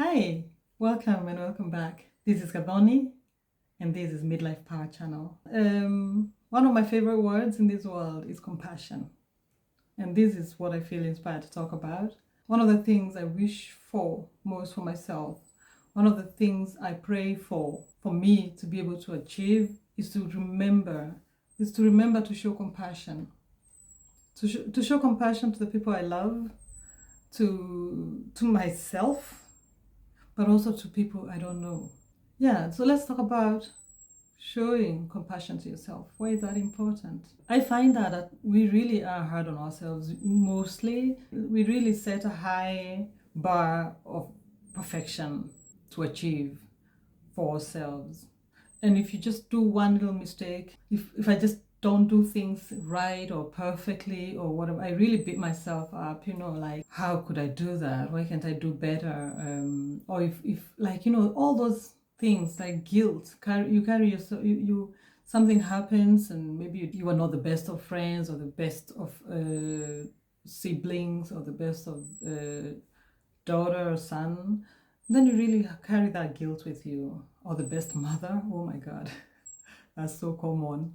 Hi, welcome and welcome back. This is Gaboni and this is Midlife Power Channel. One of my favorite words in this world is compassion. And this is what I feel inspired to talk about. One of the things I wish for most for myself, one of the things I pray for me to be able to achieve is to remember to show compassion. To show compassion to the people I love, to myself, but also to people I don't know. Yeah, so let's talk about showing compassion to yourself. Why is that important? I find that we really are hard on ourselves mostly. We really set a high bar of perfection to achieve for ourselves. And if you just do one little mistake, if I just don't do things right or perfectly or whatever, I really beat myself up, like, how could I do that? Why can't I do better? Or if like, all those things like guilt, you carry yourself, you something happens and maybe you are not the best of friends or the best of siblings or the best of daughter or son, then you really carry that guilt with you. Or the best mother, oh my God, that's so common.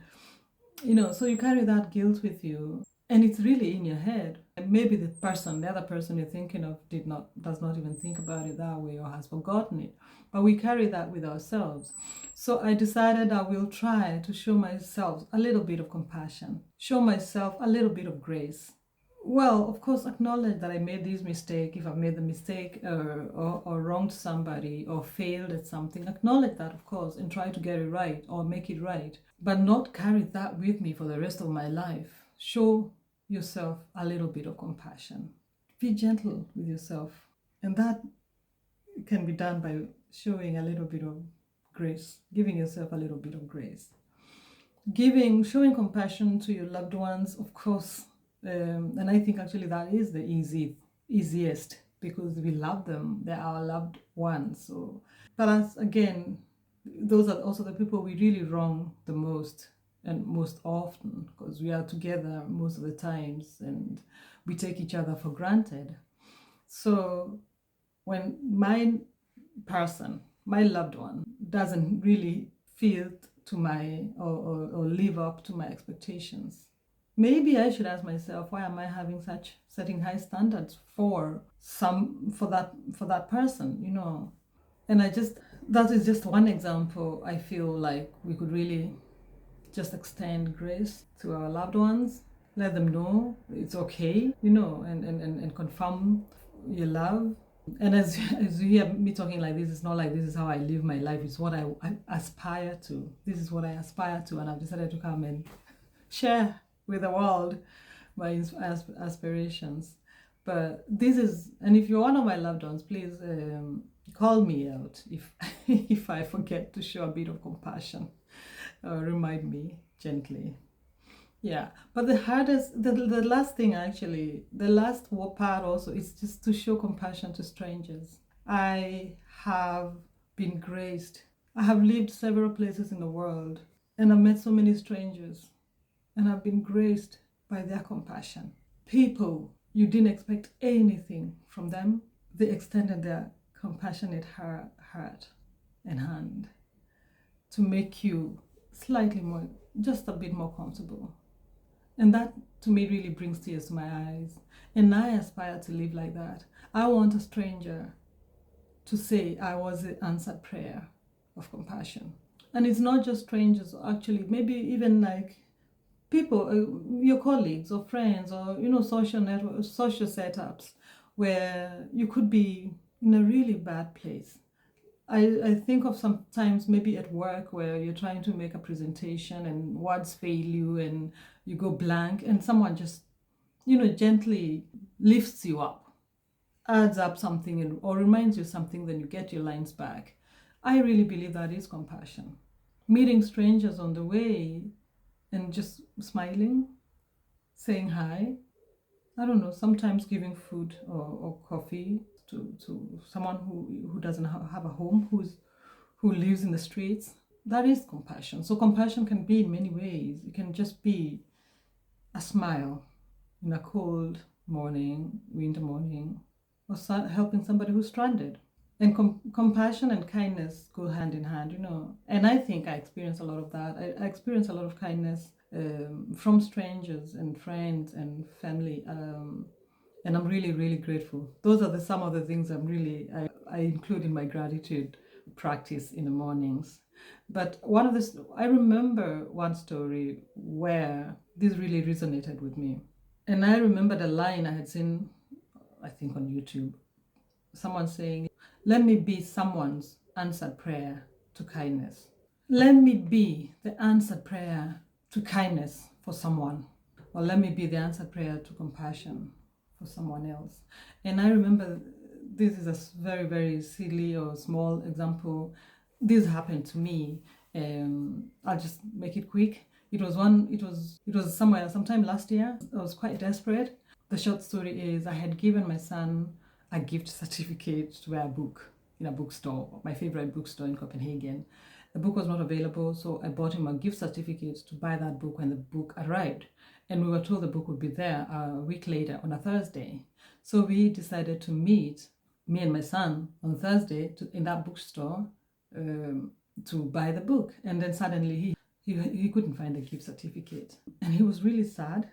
So you carry that guilt with you and it's really in your head. And maybe the other person you're thinking of does not even think about it that way or has forgotten it. But we carry that with ourselves. So I decided I will try to show myself a little bit of compassion, show myself a little bit of grace. Well, of course, acknowledge that I made this mistake. If I've made the mistake or wronged somebody or failed at something, acknowledge that, of course, and try to get it right or make it right. But not carry that with me for the rest of my life. Show yourself a little bit of compassion. Be gentle with yourself. And that can be done by showing a little bit of grace, giving yourself a little bit of grace. Showing compassion to your loved ones, of course. And I think actually that is the easiest because we love them. They're our loved ones. So, but as again, those are also the people we really wrong the most and most often because we are together most of the times and we take each other for granted. So when my loved one, doesn't really feel to my or live up to my expectations, maybe I should ask myself, why am I setting high standards for that person, and that is just one example. I feel like we could really just extend grace to our loved ones, let them know it's okay, and confirm your love. And as you hear me talking like this, it's not like this is how I live my life. It's what I aspire to. This is what I aspire to, and I've decided to come and share with the world my aspirations. But and if you're one of my loved ones, please call me out if if I forget to show a bit of compassion. Remind me gently. Yeah, but the last thing actually, the last part also is just to show compassion to strangers. I have been graced. I have lived several places in the world and I've met so many strangers and I've been graced by their compassion. People, you didn't expect anything from them. They extended their compassionate heart and hand to make you slightly more, just a bit more comfortable. And that to me really brings tears to my eyes. And I aspire to live like that. I want a stranger to say I was the answered prayer of compassion. And it's not just strangers, actually, maybe even like people, your colleagues or friends or, social networks, social setups where you could be in a really bad place. I think of sometimes maybe at work where you're trying to make a presentation and words fail you and you go blank and someone just, gently lifts you up, adds up something or reminds you something, then you get your lines back. I really believe that is compassion. Meeting strangers on the way and just smiling, saying hi. I don't know, sometimes giving food or coffee to someone who doesn't have a home, who lives in the streets. That is compassion. So compassion can be in many ways. It can just be a smile in a cold morning, winter morning, or helping somebody who's stranded. And compassion and kindness go hand in hand, and I think I experience a lot of that. I experience a lot of kindness from strangers and friends and family, and I'm really, really grateful. Those are some of the things I include in my gratitude practice in the mornings. But I remember one story where this really resonated with me. And I remembered a line I had seen, I think on YouTube, someone saying, "Let me be someone's answered prayer to kindness." Let me be the answered prayer to kindness for someone, or let me be the answered prayer to compassion for someone else. And I remember, this is a very, very silly or small example. This happened to me. I'll just make it quick. It was sometime last year. I was quite desperate. The short story is, I had given my son a gift certificate to buy a book in a bookstore, my favorite bookstore in Copenhagen. The book was not available, so I bought him a gift certificate to buy that book when the book arrived. And we were told the book would be there a week later on a Thursday. So we decided to meet, me and my son, on Thursday in that bookstore to buy the book. And then suddenly he couldn't find the gift certificate. And he was really sad.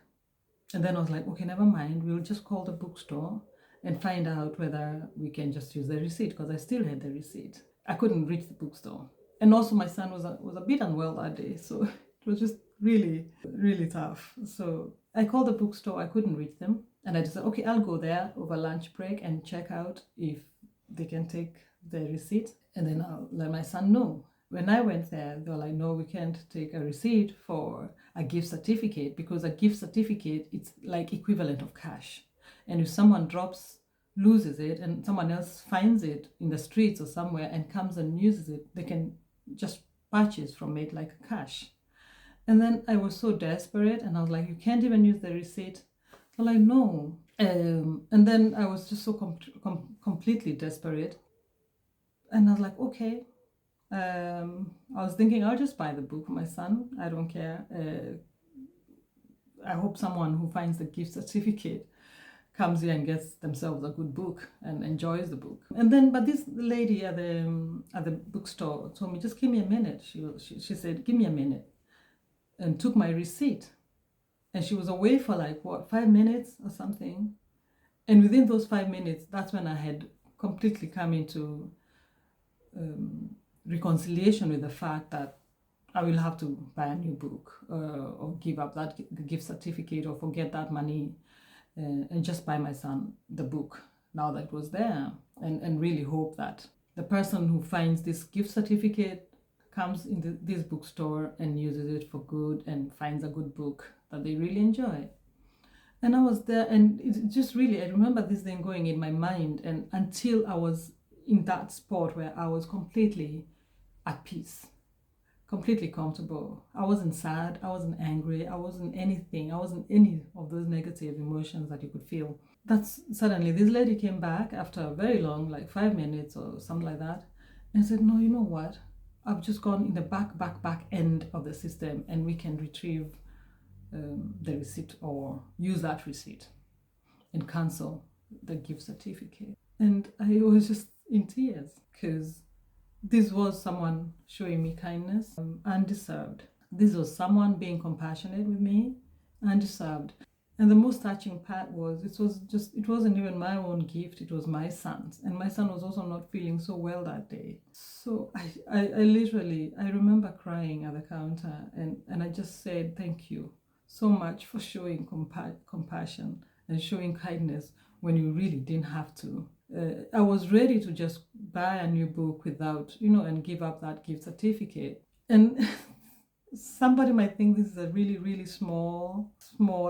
And then I was like, okay, never mind. We'll just call the bookstore and find out whether we can just use the receipt, because I still had the receipt. I couldn't reach the bookstore. And also my son was a bit unwell that day, so it was just really, really tough. So I called the bookstore, I couldn't reach them. And I just said, okay, I'll go there over lunch break and check out if they can take the receipt, and then I'll let my son know. When I went there, they were like, no, we can't take a receipt for a gift certificate, because a gift certificate, it's like equivalent of cash. And if someone loses it, and someone else finds it in the streets or somewhere and comes and uses it, they can just purchase from it like cash. And then I was so desperate, and I was like, you can't even use the receipt. They're like, no. And then I was just so completely desperate. And I was like, okay. I was thinking, I'll just buy the book for my son. I don't care. I hope someone who finds the gift certificate comes here and gets themselves a good book and enjoys the book. And then, but this lady at the bookstore told me, just give me a minute. She said, give me a minute, and took my receipt. And she was away for like, 5 minutes or something. And within those 5 minutes, that's when I had completely come into reconciliation with the fact that I will have to buy a new book, or give up that gift certificate, or forget that money, and just buy my son the book now that it was there, and really hope that the person who finds this gift certificate comes in this bookstore and uses it for good and finds a good book that they really enjoy. And I was there, and it just really, I remember this thing going in my mind, and until I was in that spot where I was completely at peace, completely comfortable. I wasn't sad, I wasn't angry, I wasn't anything, I wasn't any of those negative emotions that you could feel. That's suddenly this lady came back after a very long, like 5 minutes or something like that, and said, no, you know what? I've just gone in the back end of the system, and we can retrieve the receipt, or use that receipt and cancel the gift certificate. And I was just in tears, because this was someone showing me kindness, undeserved. This was someone being compassionate with me, undeserved. And the most touching part was, it wasn't even my own gift, it was my son's. And my son was also not feeling so well that day. So I literally, I remember crying at the counter, and I just said, thank you so much for showing compassion and showing kindness when you really didn't have to. I was ready to just buy a new book without, and give up that gift certificate. And somebody might think this is a really, really small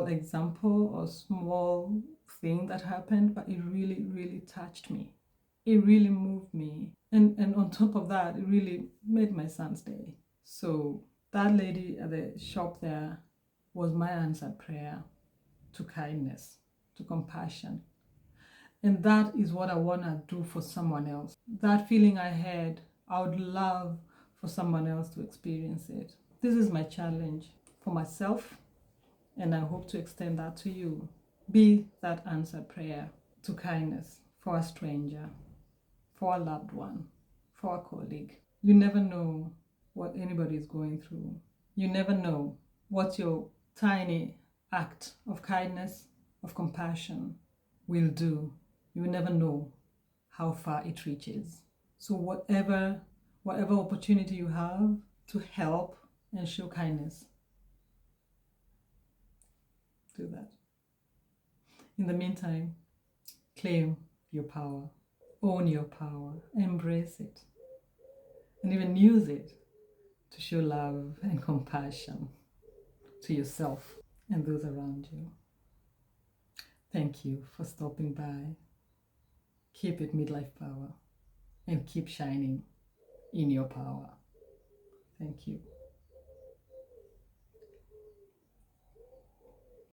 example or small thing that happened, but it really, really touched me. It really moved me. And on top of that, it really made my son's day. So that lady at the shop there was my answered prayer to kindness, to compassion. And that is what I want to do for someone else. That feeling I had, I would love for someone else to experience it. This is my challenge for myself, and I hope to extend that to you. Be that answered prayer to kindness for a stranger, for a loved one, for a colleague. You never know what anybody is going through. You never know what your tiny act of kindness, of compassion will do. You never know how far it reaches. So whatever opportunity you have to help and show kindness, do that. In the meantime, claim your power, own your power, embrace it, and even use it to show love and compassion to yourself and those around you. Thank you for stopping by. Keep it midlife power and keep shining in your power. Thank you.